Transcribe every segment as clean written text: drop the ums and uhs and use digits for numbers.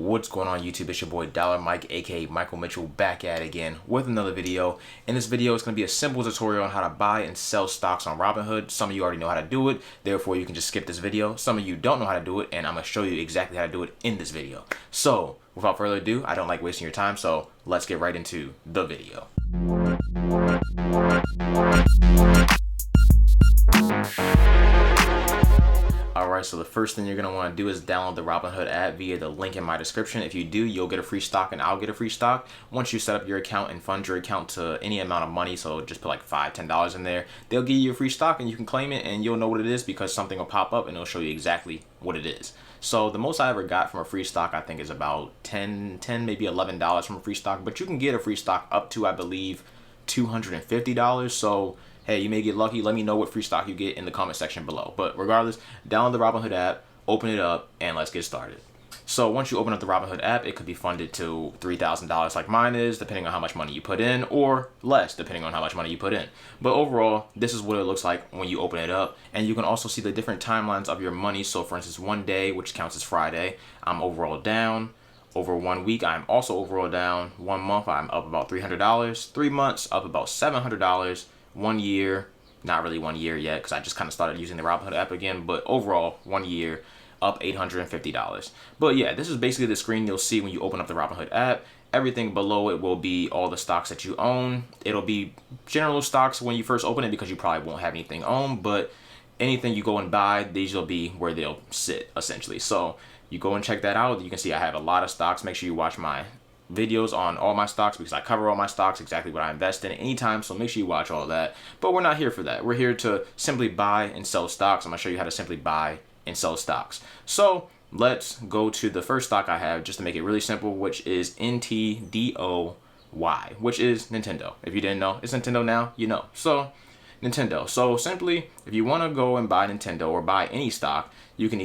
What's going on YouTube? It's your boy Dollar Mike, aka Michael Mitchell, back at it again with another video. In this video, it's going to be a simple tutorial on how to buy and sell stocks on Robinhood. Some of you already know how to do it, therefore you can just skip this video. Some of you don't know how to do it, and I'm going to show you exactly how to do it in this video. So, without further ado, I don't like wasting your time, so let's get right into the video. Alright, so the first thing you're going to want to do is download the Robinhood app via the link in my description. If you do, you'll get a free stock and I'll get a free stock. Once you set up your account and fund your account to any amount of money, so just put like $5, $10 in there, they'll give you a free stock and you can claim it and you'll know what it is because something will pop up and it'll show you exactly what it is. So the most I ever got from a free stock, I think, is about $10, maybe $11 from a free stock, but you can get a free stock up to, I believe, $250. So hey, you may get lucky. Let me know what free stock you get in the comment section below. But regardless, download the Robinhood app, open it up, and let's get started. So once you open up the Robinhood app, it could be funded to $3,000 like mine is, depending on how much money you put in, or less, depending on how much money you put in. But overall, this is what it looks like when you open it up. And you can also see the different timelines of your money. So for instance, one day, which counts as Friday, I'm overall down. Over 1 week, I'm also overall down. 1 month, I'm up about $300. 3 months, up about $700. 1 year, not really 1 year yet because I just kind of started using the Robinhood app again, but overall 1 year, up $850. But yeah, this is basically the screen you'll see when you open up the Robinhood app. Everything below it will be all the stocks that you own. It'll be general stocks when you first open it because you probably won't have anything owned, but anything you go and buy, these will be where they'll sit essentially. So you go and check that out. You can see I have a lot of stocks. Make sure you watch my videos on all my stocks because I cover all my stocks, exactly what I invest in at any time, so make sure you watch all that. But we're not here for that. We're here to simply buy and sell stocks. I'm gonna show you how to simply buy and sell stocks. So let's go to the first stock I have just to make it really simple, which is NTDOY, which is Nintendo. If you didn't know, it's Nintendo now, you know. So Nintendo. So simply, if you want to go and buy Nintendo or buy any stock, you can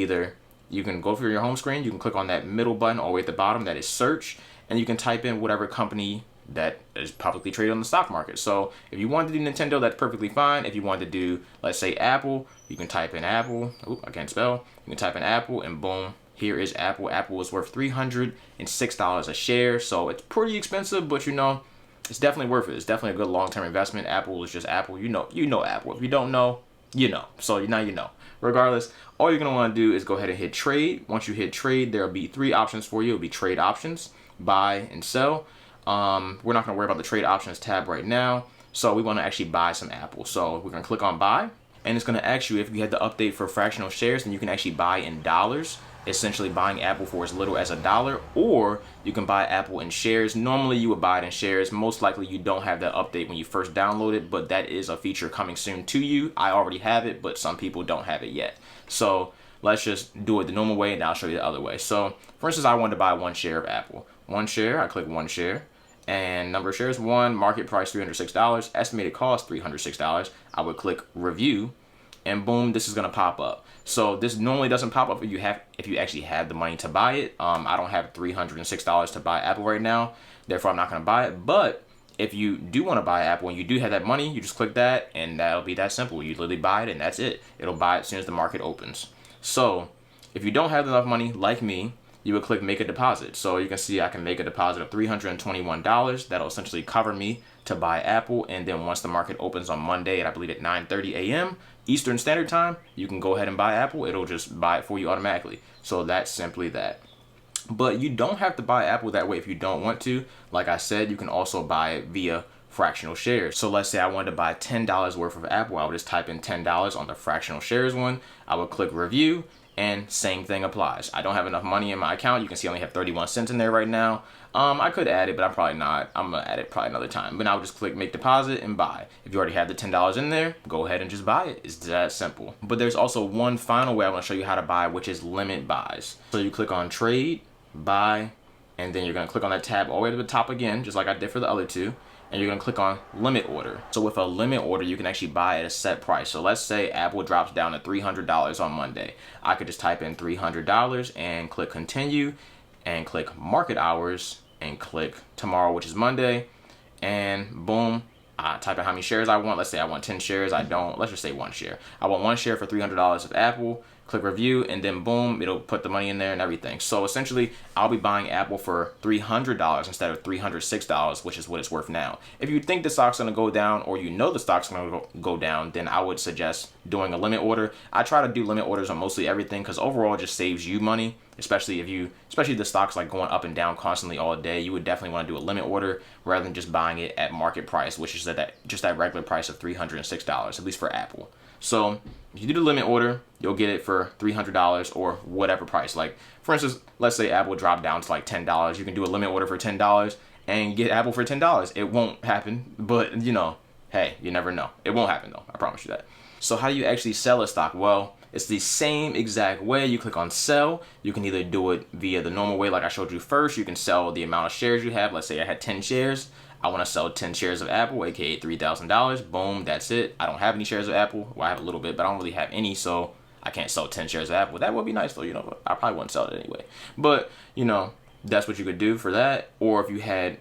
go through your home screen, you can click on that middle button all the way at the bottom, that is search, and you can type in whatever company that is publicly traded on the stock market. So if you want to do Nintendo, that's perfectly fine. If you want to do, let's say, Apple, you can type in Apple. Oh, I can't spell. You can type in Apple and boom, here is Apple. Apple is worth $306 a share. So it's pretty expensive, but you know, it's definitely worth it. It's definitely a good long-term investment. Apple is just Apple. You know Apple. If you don't know, you know. So now you know. Regardless, all you're going to want to do is go ahead and hit trade. Once you hit trade, there'll be 3 options for you. It'll be trade options, buy and sell. We're not going to worry about the trade options tab right now. So we want to actually buy some Apple. So we're going to click on buy, and it's going to ask you if you had the update for fractional shares, then you can actually buy in dollars, essentially buying Apple for as little as $1, or you can buy Apple in shares. Normally you would buy it in shares. Most likely you don't have that update when you first download it, but that is a feature coming soon to you. I already have it, but some people don't have it yet. So let's just do it the normal way, and I'll show you the other way. So for instance, I wanted to buy 1 share of Apple. 1 share, I click 1 share, and number of shares 1, market price $306, estimated cost $306. I would click review, and boom, this is gonna pop up. So this normally doesn't pop up if you actually have the money to buy it. I don't have $306 to buy Apple right now, therefore I'm not gonna buy it. But if you do want to buy Apple and you do have that money, you just click that, and that'll be that simple. You literally buy it, and that's it. It'll buy it as soon as the market opens. So if you don't have enough money, like me, you would click make a deposit. So you can see I can make a deposit of $321. That'll essentially cover me to buy Apple. And then once the market opens on Monday, at I believe at 9:30 a.m. Eastern Standard Time, you can go ahead and buy Apple. It'll just buy it for you automatically. So that's simply that. But you don't have to buy Apple that way if you don't want to. Like I said, you can also buy it via fractional shares. So let's say I wanted to buy $10 worth of Apple. I would just type in $10 on the fractional shares one. I would click review, and same thing applies. I don't have enough money in my account. You can see I only have 31 cents in there right now. I could add it, but I'm probably not. I'm gonna add it probably another time. But now I'll just click make deposit and buy. If you already have the $10 in there, go ahead and just buy it. It's that simple. But there's also one final way I want to show you how to buy, which is limit buys. So you click on trade, buy, and then you're gonna click on that tab all the way to the top again, just like I did for the other two. And you're gonna click on limit order. So with a limit order, you can actually buy at a set price. So let's say Apple drops down to $300 on Monday. I could just type in $300 and click continue, and click market hours, and click tomorrow, which is Monday, and boom, I type in how many shares I want. Let's say I want 10 shares. I don't. Let's just say 1 share. I want 1 share for $300 of Apple. click review, and then boom, it'll put the money in there and everything. So essentially, I'll be buying Apple for $300 instead of $306, which is what it's worth now. If you think the stock's gonna go down, or you know the stock's gonna go down, then I would suggest doing a limit order. I try to do limit orders on mostly everything because overall it just saves you money, especially if the stock's like going up and down constantly all day. You would definitely want to do a limit order rather than just buying it at market price, which is just that regular price of $306, at least for Apple. So if you do the limit order, you'll get it for $300 or whatever price. Like, for instance, let's say Apple dropped down to like $10. You can do a limit order for $10 and get Apple for $10. It won't happen, but hey, you never know. It won't happen though, I promise you that. So how do you actually sell a stock? Well, it's the same exact way. You click on sell. You can either do it via the normal way like I showed you first. You can sell the amount of shares you have. Let's say I had 10 shares. I want to sell 10 shares of Apple, aka $3,000. Boom, that's it. I don't have any shares of Apple. Well, I have a little bit, but I don't really have any, so I can't sell 10 shares of Apple. That would be nice though, but I probably wouldn't sell it anyway. But, that's what you could do for that. Or if you had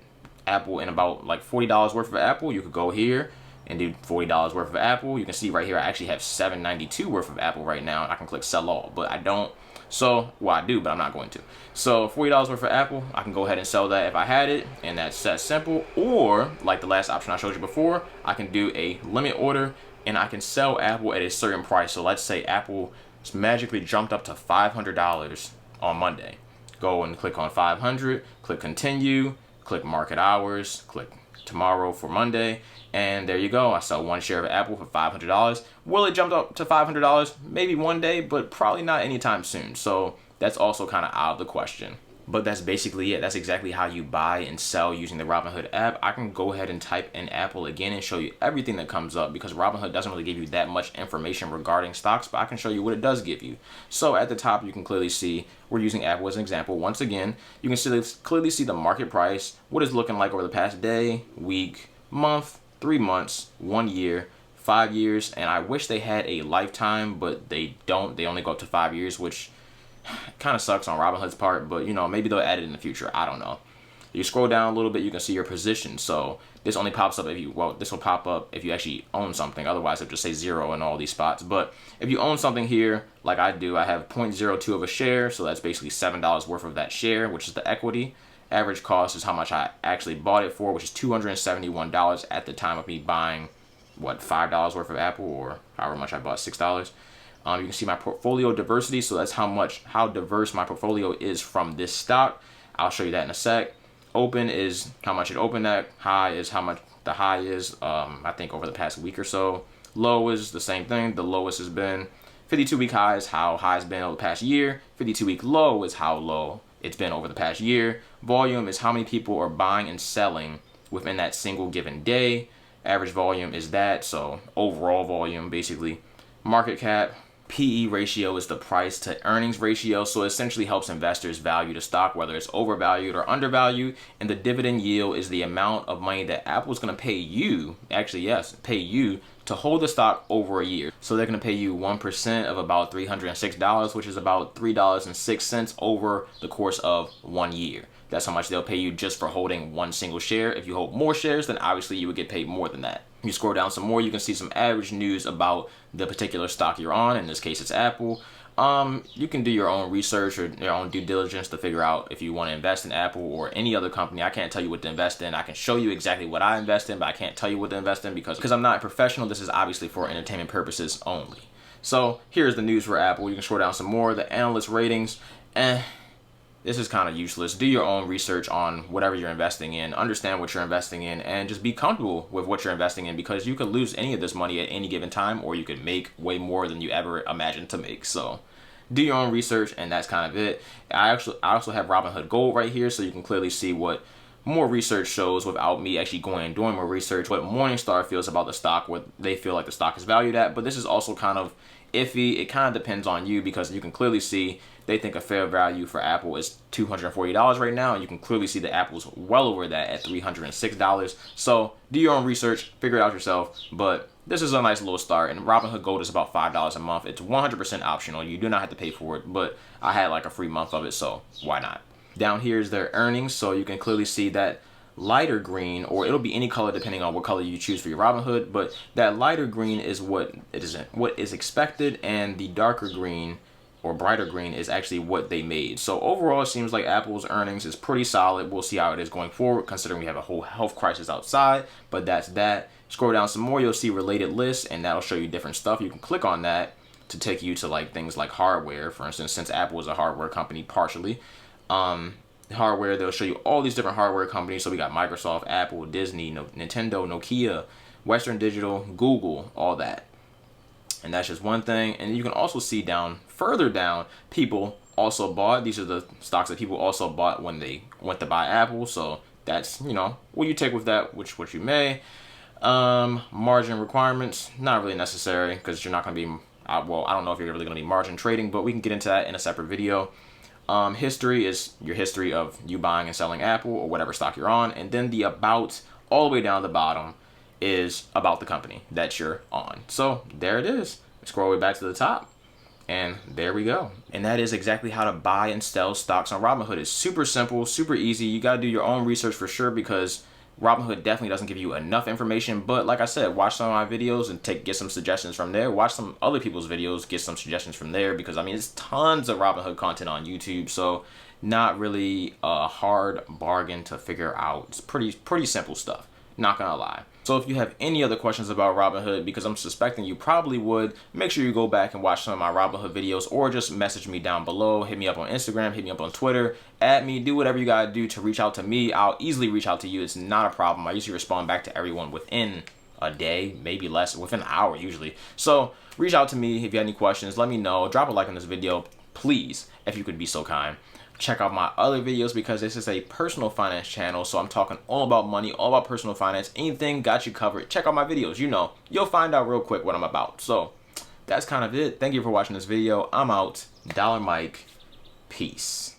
Apple and about like $40 worth of Apple, you could go here and do $40 worth of Apple. You can see right here, I actually have $7.92 worth of Apple right now. I can click sell all, but I don't. So, well, I do, but I'm not going to. So $40 worth of Apple, I can go ahead and sell that if I had it, and that's that simple. Or, like the last option I showed you before, I can do a limit order, and I can sell Apple at a certain price. So let's say Apple magically jumped up to $500 on Monday. Go and click on 500, click continue, click market hours, click tomorrow for Monday, and there you go. I sell one share of Apple for $500. Will it jump up to $500? Maybe one day, but probably not anytime soon. So that's also kind of out of the question. But that's basically it. That's exactly how you buy and sell using the Robinhood app. I can go ahead and type in Apple again and show you everything that comes up, because Robinhood doesn't really give you that much information regarding stocks, but I can show you what it does give you. So at the top, you can clearly see, we're using Apple as an example. Once again, you can clearly see the market price, what it's looking like over the past day, week, month, 3 months, 1 year, 5 years, and I wish they had a lifetime, but they don't. They only go up to 5 years, which kind of sucks on Robinhood's part, but maybe they'll add it in the future. I don't know. You scroll down a little bit, you can see your position. So this only pops up this will pop up if you actually own something. Otherwise, it'll just say 0 in all these spots. But if you own something here, like I do, I have 0.02 of a share. So that's basically $7 worth of that share, which is the equity. Average cost is how much I actually bought it for, which is $271 at the time of me buying, $5 worth of Apple, or however much I bought, $6. You can see my portfolio diversity, so that's how diverse my portfolio is from this stock. I'll show you that in a sec. Open is how much it opened at. High is how much the high is, I think over the past week or so. Low is the same thing. The lowest has been 52-week high is how high it's been over the past year. 52-week low is how low it's been over the past year. Volume is how many people are buying and selling within that single given day. Average volume is that, so overall volume basically. Market cap. PE ratio is the price to earnings ratio, so it essentially helps investors value the stock, whether it's overvalued or undervalued. And the dividend yield is the amount of money that Apple's going to pay you, pay you to hold the stock over a year. So they're going to pay you 1% of about $306, which is about $3.06 over the course of 1 year. That's how much they'll pay you just for holding one single share. If you hold more shares, then obviously you would get paid more than that. You scroll down some more, you can see some average news about the particular stock you're on. In this case, it's Apple. You can do your own research or your own due diligence to figure out if you want to invest in Apple or any other company. I can't tell you what to invest in. I can show you exactly what I invest in, but I can't tell you what to invest in because I'm not a professional. This is obviously for entertainment purposes only. So here's the news for Apple. You can scroll down some more. The analyst ratings, this is kind of useless. Do your own research on whatever you're investing in, understand what you're investing in, and just be comfortable with what you're investing in, because you could lose any of this money at any given time, or you could make way more than you ever imagined to make. So do your own research, and that's kind of it. I also have Robinhood Gold right here, so you can clearly see what more research shows without me actually going and doing more research, what Morningstar feels about the stock, what they feel like the stock is valued at. But this is also kind of iffy. It kind of depends on you, because you can clearly see they think a fair value for Apple is $240 right now, and you can clearly see that Apple's well over that at $306. So do your own research, figure it out yourself, but this is a nice little start. And Robinhood Gold is about $5 a month. It's 100% optional. You do not have to pay for it, but I had like a free month of it, so why not? Down here is their earnings, so you can clearly see that lighter green, or it'll be any color depending on what color you choose for your Robinhood, but that lighter green is what is expected, and the darker green or brighter green is actually what they made. So overall, it seems like Apple's earnings is pretty solid. We'll see how it is going forward, considering we have a whole health crisis outside, but that's that. Scroll down some more, you'll see related lists, and that'll show you different stuff. You can click on that to take you to like things like hardware, for instance, since Apple is a hardware company partially. Hardware, they'll show you all these different hardware companies. So we got Microsoft, Apple, Disney, Nintendo, Nokia, Western Digital, Google, all that. And that's just one thing. And you can also see down, further down, people also bought. These are the stocks that people also bought when they went to buy Apple. So that's, you know, what you take with that, which you may. Margin requirements, not really necessary because you're not going to be, well, I don't know if you're really going to be margin trading, but we can get into that in a separate video. History is your history of you buying and selling Apple or whatever stock you're on. And then the about all the way down the bottom is about the company that you're on. So there it is. Scroll all the way back to the top. And there we go. And that is exactly how to buy and sell stocks on Robinhood. It's super simple, super easy. You got to do your own research for sure because Robinhood definitely doesn't give you enough information. But like I said, watch some of my videos and get some suggestions from there. Watch some other people's videos, get some suggestions from there because I mean, there's tons of Robinhood content on YouTube. So not really a hard bargain to figure out. It's pretty simple stuff. Not gonna lie. So if you have any other questions about Robinhood, because I'm suspecting you probably would, make sure you go back and watch some of my Robinhood videos or just message me down below. Hit me up on Instagram, hit me up on Twitter, add me, do whatever you gotta do to reach out to me. I'll easily reach out to you. It's not a problem. I usually respond back to everyone within a day, maybe less, within an hour usually. So reach out to me if you have any questions. Let me know. Drop a like on this video, please, if you could be so kind. Check out my other videos because this is a personal finance channel. So I'm talking all about money, all about personal finance, anything, got you covered. Check out my videos. You know, you'll find out real quick what I'm about. So that's kind of it. Thank you for watching this video. I'm out. Dollar Mike. Peace.